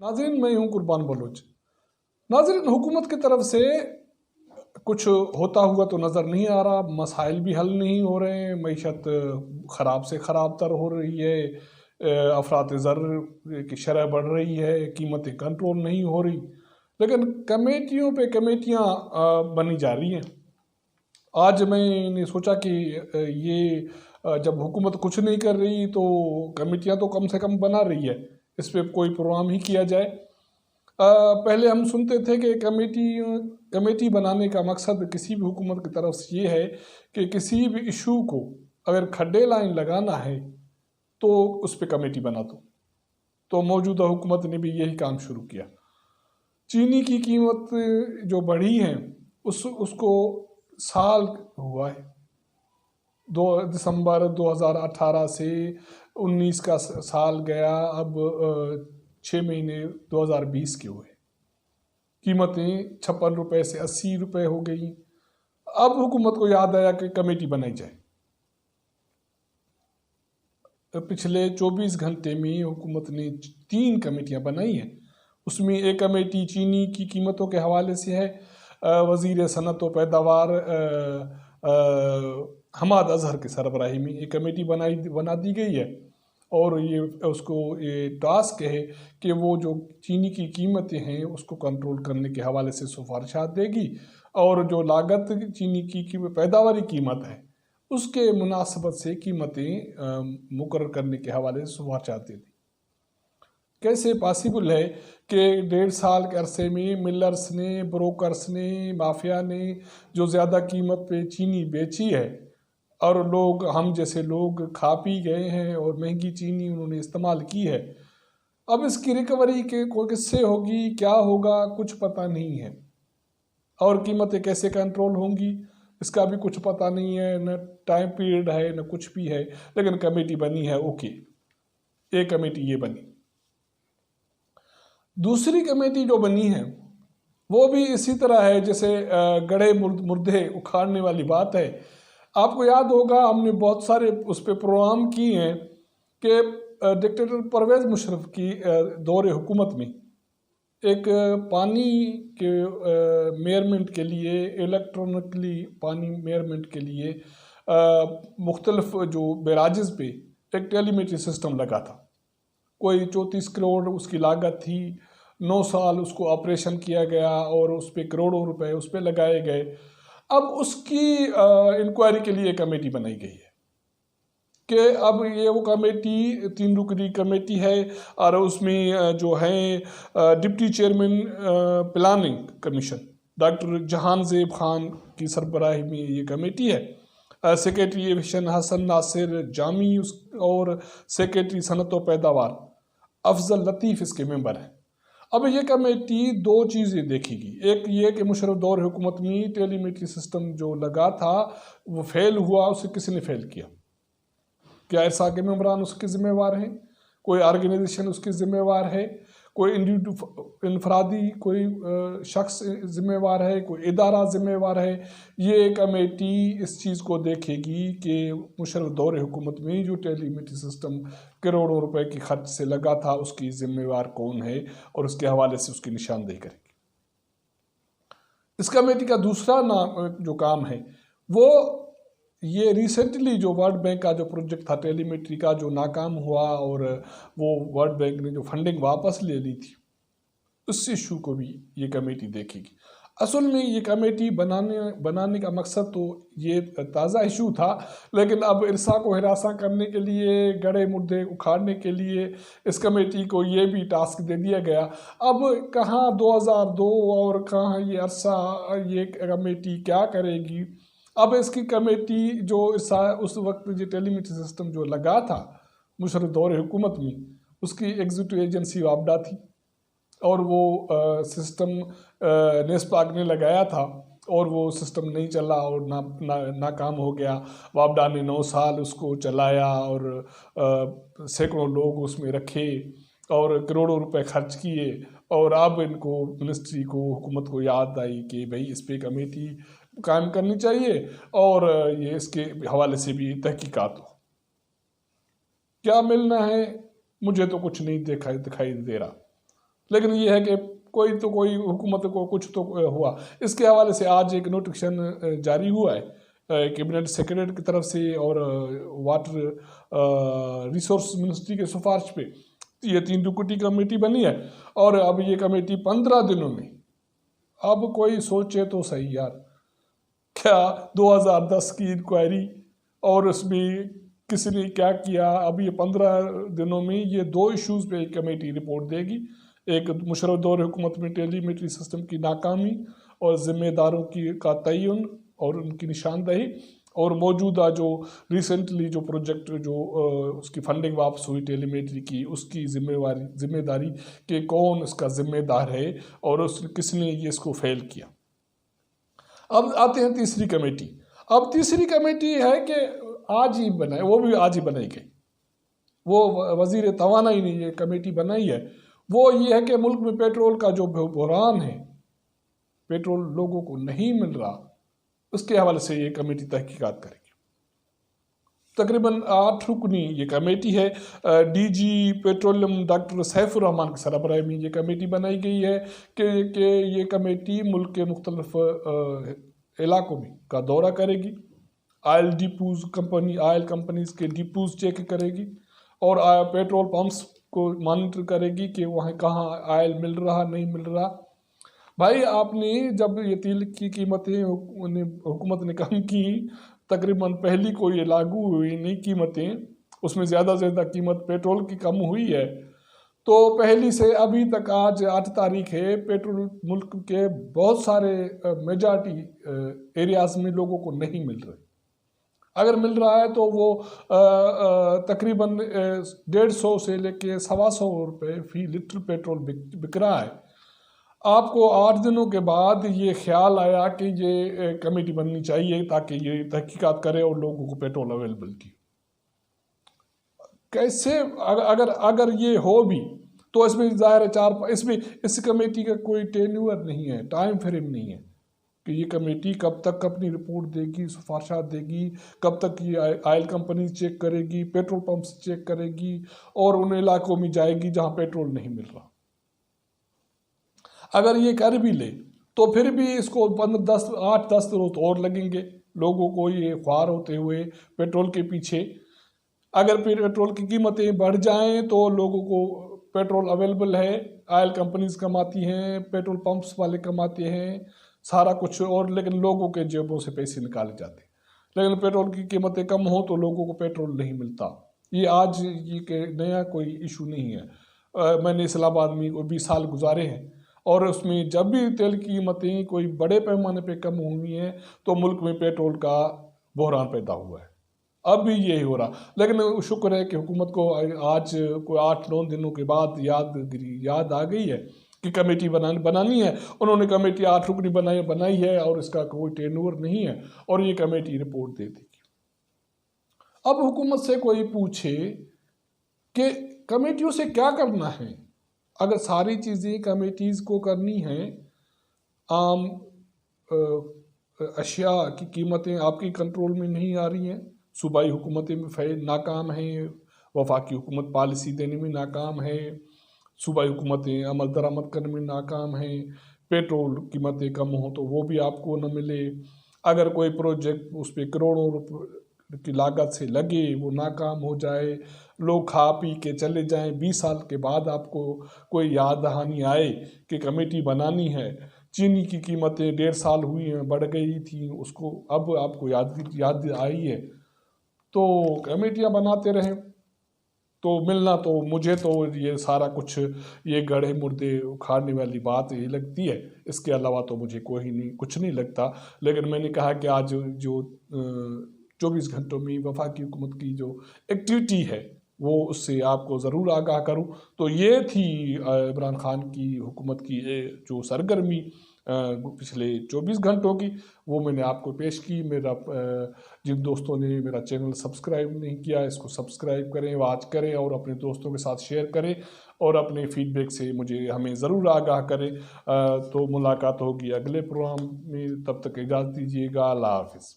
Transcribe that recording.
नाज़रीन, मैं हूँ कुर्बान बलोच। नाज़रीन, हुकूमत की तरफ से कुछ होता हुआ तो नज़र नहीं आ रहा, मसाइल भी हल नहीं हो रहे हैं, मईशत ख़राब से ख़राब तर हो रही है, अफरात ज़र की शरह बढ़ रही है, कीमतें कंट्रोल नहीं हो रही, लेकिन कमेटियों पे कमेटियाँ बनी जा रही हैं। आज मैंने सोचा कि जब हुकूमत कुछ नहीं कर रही तो कमेटियाँ तो कम से कम बना रही है, इस पे कोई प्रोग्राम ही किया जाए। पहले हम सुनते थे कि कमेटी बनाने का मकसद किसी भी हुकूमत की तरफ से ये है कि किसी भी इशू को अगर खड्डे लाइन लगाना है तो उस पर कमेटी बना दो। तो मौजूदा हुकूमत ने भी यही काम शुरू किया। चीनी की कीमत जो बढ़ी है उसको साल हुआ है, 2 दिसंबर 2018 से 19 का साल गया, अब 6 महीने 2020 के हुए, कीमतें 56 रुपये से 80 रुपये हो गई। अब हुकूमत को याद आया कि कमेटी बनाई जाए। पिछले 24 घंटे में हुकूमत ने 3 कमेटियां बनाई हैं। उसमें एक कमेटी चीनी की कीमतों के हवाले से है, वज़ीर सनत व पैदावार हमाद अजहर की सरबराही में एक कमेटी बना दी गई है, और ये टास्क है कि वो जो चीनी की कीमतें हैं उसको कंट्रोल करने के हवाले से सिफारिशात देगी, और जो लागत चीनी की पैदावारी कीमत है उसके मुनासबत से कीमतें मुकर्रर करने के हवाले से सिफारिशात देगी। कैसे पॉसिबल है कि 1.5 साल के अरसे में मिलर्स ने, ब्रोकर्स ने, माफिया ने जो ज़्यादा कीमत पे चीनी बेची है और हम जैसे लोग खा पी गए हैं और महंगी चीनी उन्होंने इस्तेमाल की है, अब इसकी रिकवरी किससे होगी, क्या होगा, कुछ पता नहीं है, और कीमतें कैसे कंट्रोल होंगी इसका भी कुछ पता नहीं है, न टाइम पीरियड है न कुछ भी है। लेकिन कमेटी बनी है, ओके, एक कमेटी ये बनी। दूसरी कमेटी जो बनी है वो भी इसी तरह है जैसे गड़े मुर्दे उखाड़ने वाली बात है। आपको याद होगा हमने बहुत सारे उस पर प्रोग्राम किए हैं कि डिक्टेटर परवेज़ मुशर्रफ की दौरे हुकूमत में एक पानी के मेयरमेंट के लिए, इलेक्ट्रॉनिकली पानी मेयरमेंट के लिए मुख्तलिफ जो बैराजेस पे एक टेलीमेट्री सिस्टम लगा था। कोई 34 करोड़ उसकी लागत थी, 9 साल उसको ऑपरेशन किया गया और उस पर करोड़ों रुपए उस पर लगाए गए। अब उसकी इंक्वायरी के लिए कमेटी बनाई गई है कि अब ये वो कमेटी 3 रुकनी कमेटी है, और उसमें जो है deputy chairman planning commission doctor जहान ज़ेब खान की सरबराही में ये कमेटी है, सेक्रेटरी एविएशन हसन नासिर जामी और सेक्रेटरी सनत व पैदावार अफजल लतीफ़ इसके मेंबर हैं। अब ये कमेटी 2 चीज़ें देखेगी। एक ये कि मुशर्रफ दौर हुकूमत में टेलीमेट्री सिस्टम जो लगा था वो फेल हुआ, उसे किसने फेल किया, क्या इरसा के मेम्बरान उसके ज़िम्मेवार हैं, कोई ऑर्गेनाइजेशन उसकी ज़िम्मेवार है, कोई इनफरादी कोई शख्स ज़िम्मेवार है, कोई इदारा ज़िम्मेवार है। ये कमेटी इस चीज़ को देखेगी कि मुशर्रफ दौर हुकूमत में जो टेलीमेट्री सिस्टम करोड़ों रुपए की खर्च से लगा था उसकी ज़िम्मेवार कौन है, और उसके हवाले से उसकी निशानदेही करेगी। इस कमेटी का दूसरा जो काम है वो ये रिसेंटली जो वर्ल्ड बैंक का जो प्रोजेक्ट था टेलीमेट्री का जो नाकाम हुआ और वो वर्ल्ड बैंक ने जो फंडिंग वापस ले ली थी, उस इशू को भी ये कमेटी देखेगी। असल में ये कमेटी बनाने का मकसद तो ये ताज़ा इशू था, लेकिन अब इरसा को हिरासा करने के लिए, गड़े मुर्दे उखाड़ने के लिए इस कमेटी को ये भी टास्क दे दिया गया। अब कहाँ 2002 और कहाँ ये अरसा, ये कमेटी क्या करेगी। अब इसकी कमेटी जो उस वक्त जो टेलीमेट्री सिस्टम जो लगा था मुशर्रफ दौर हुकूमत में, उसकी एग्जीक्यूटिव एजेंसी वापडा थी, और वो सिस्टम नेस्पाक ने लगाया था और वो सिस्टम नहीं चला और नाकाम हो गया। वापडा ने 9 साल उसको चलाया और सैकड़ों लोग उसमें रखे और करोड़ों रुपए खर्च किए, और अब इनको मिनिस्ट्री को, हुकूमत को याद आई कि भाई इस पर कमेटी कायम करनी चाहिए और ये इसके हवाले से भी तहकीकात हो। क्या मिलना है, मुझे तो कुछ नहीं दिखाई दे रहा। लेकिन ये है कि कोई हुकूमत को कुछ तो हुआ। इसके हवाले से आज एक नोटिफिकेशन जारी हुआ है कैबिनेट सेक्रेटरी की तरफ से और वाटर रिसोर्स मिनिस्ट्री के सिफारिश पे ये 3 रुकनी कमेटी बनी है। और अब ये कमेटी 15 दिनों में, अब कोई सोचे तो सही यार, क्या 2010 की इंक्वायरी और उसमें किसी ने क्या किया, अब ये 15 दिनों में ये 2 इश्यूज़ पे एक कमेटी रिपोर्ट देगी। एक मुशर्रफ दौर हुकूमत में टेलीमेट्री सिस्टम की नाकामी और ज़िम्मेदारों की का तयन और उनकी निशानदही, और मौजूदा जो रिसेंटली जो प्रोजेक्ट जो उसकी फंडिंग वापस हुई टेलीमेट्री की, उसकी जिम्मेदारी कि कौन इसका ज़िम्मेदार है और किसने ये इसको फेल किया। अब आते हैं तीसरी कमेटी। अब तीसरी कमेटी है कि आज ही बनाए, वो भी आज ही बनाई गई। वो वज़ीर तवानाई ने ये कमेटी बनाई है। वो ये है कि मुल्क में पेट्रोल का जो बहरान है, पेट्रोल लोगों को नहीं मिल रहा, उसके हवाले से ये कमेटी तहकीकात करेगी। तकरीबन 8 रुकनी ये कमेटी है। DG petroleum doctor Saifur Rahman की सरबराही में ये कमेटी बनाई गई है कि ये कमेटी मुल्क के मुख्तलिफ इलाकों में का दौरा करेगी, ऑयल कंपनीज के डिपोज चेक करेगी और पेट्रोल पंप्स को मॉनिटर करेगी कि वहाँ कहाँ ऑयल मिल रहा नहीं मिल रहा। भाई आपने जब ये तेल की कीमतें हुकूमत ने कम की, तकरीबन पहली को ये लागू हुई नई कीमतें, उसमें ज़्यादा से ज़्यादा कीमत पेट्रोल की कम हुई है। तो पहली से अभी तक आज 8 तारीख है, पेट्रोल मुल्क के बहुत सारे मेजॉरिटी एरियाज़ में लोगों को नहीं मिल रहे। अगर मिल रहा है तो वो तकरीबन 150 से लेके 125 रुपये फी लीटर पेट्रोल बिक रहा है। आपको 8 दिनों के बाद ये ख्याल आया कि ये कमेटी बननी चाहिए ताकि ये तहकीकात करे और लोगों को पेट्रोल अवेलेबिलिटी कैसे, अगर ये हो भी तो इसमें ज़ाहिर है इसमें इस कमेटी का कोई टेन्यूअर नहीं है, टाइम फ्रेम नहीं है कि ये कमेटी कब तक अपनी रिपोर्ट देगी, सिफारिशात देगी, कब तक ये ऑयल कंपनी चेक करेगी, पेट्रोल पंप्स चेक करेगी और उन इलाकों में जाएगी जहाँ पेट्रोल नहीं मिल रहा। अगर ये कर भी ले तो फिर भी इसको 8-10 रोज और लगेंगे लोगों को ये ख्वार होते हुए पेट्रोल के पीछे। अगर पेट्रोल की कीमतें बढ़ जाएं तो लोगों को पेट्रोल अवेलेबल है, ऑयल कंपनीज कमाती हैं, पेट्रोल पंप्स वाले कमाते हैं, सारा कुछ, और लेकिन लोगों के जेबों से पैसे निकाले जाते हैं। लेकिन पेट्रोल की कीमतें कम हो तो लोगों को पेट्रोल नहीं मिलता। ये आज ये नया कोई इशू नहीं है। मैंने इस्लामाबाद में कोई 20 साल गुजारे हैं और उसमें जब भी तेल की कीमतें कोई बड़े पैमाने पे कम हुई हैं तो मुल्क में पेट्रोल का बहरान पैदा हुआ है। अब भी यही हो रहा, लेकिन शुक्र है कि हुकूमत को आज कोई 8-9 दिनों के बाद याद आ गई है कि कमेटी बनानी है। उन्होंने कमेटी 8 रुकनी बनाई है और इसका कोई टेनओवर नहीं है और ये कमेटी रिपोर्ट दे देगी। अब हुकूमत से कोई पूछे कि कमेटियों से क्या करना है, अगर सारी चीज़ें कमेटीज़ को करनी हैं, आम अशिया की कीमतें आपकी कंट्रोल में नहीं आ रही हैं, सूबाई हुकूमतें में नाकाम हैं, वफाकी हुकूमत पॉलिसी देने में नाकाम है, सूबाई हुकूमतें अमल दरामद करने में नाकाम हैं, पेट्रोल कीमतें कम हों तो वो भी आपको न मिले, अगर कोई प्रोजेक्ट उस पर करोड़ों रुपये की लागत से लगे वो नाकाम हो जाए, लोग खा पी के चले जाएं, 20 साल के बाद आपको कोई याद दहानी आए कि कमेटी बनानी है, चीनी की कीमतें 1.5 साल हुई हैं बढ़ गई थी, उसको अब आपको याद आई है तो कमेटियां बनाते रहें। तो मिलना तो मुझे तो ये सारा कुछ ये गड़े मुर्दे उखाड़ने वाली बात ये लगती है, इसके अलावा तो मुझे कुछ नहीं लगता। लेकिन मैंने कहा कि आज जो 24 घंटों में वफाकी हुकूमत की जो एक्टिविटी है वो उससे आपको ज़रूर आगाह करूं। तो ये थी इमरान खान की हुकूमत की जो सरगर्मी पिछले 24 घंटों की, वो मैंने आपको पेश की। जिन दोस्तों ने मेरा चैनल सब्सक्राइब नहीं किया इसको सब्सक्राइब करें, वॉच करें और अपने दोस्तों के साथ शेयर करें और अपने फीडबैक से हमें ज़रूर आगाह करें। तो मुलाकात होगी अगले प्रोग्राम में, तब तक इजाज़त दीजिएगा। अल्लाह हाफ़िज़।